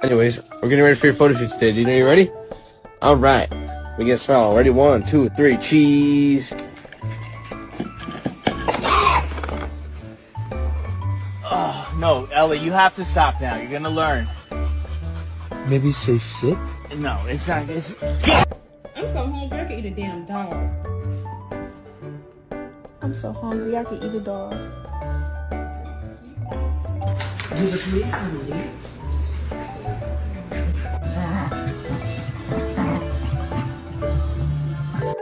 Anyways, we're getting ready for your photo shoot today. Do you know you're ready? Alright. We get smile. Ready? 1, 2, 3. Cheese. Oh, no, Ellie, you have to stop now. You're gonna learn. Maybe say sit? No, it's not. It's... I'm so hungry I could eat a damn dog. I'm so hungry I could eat a dog. You was me,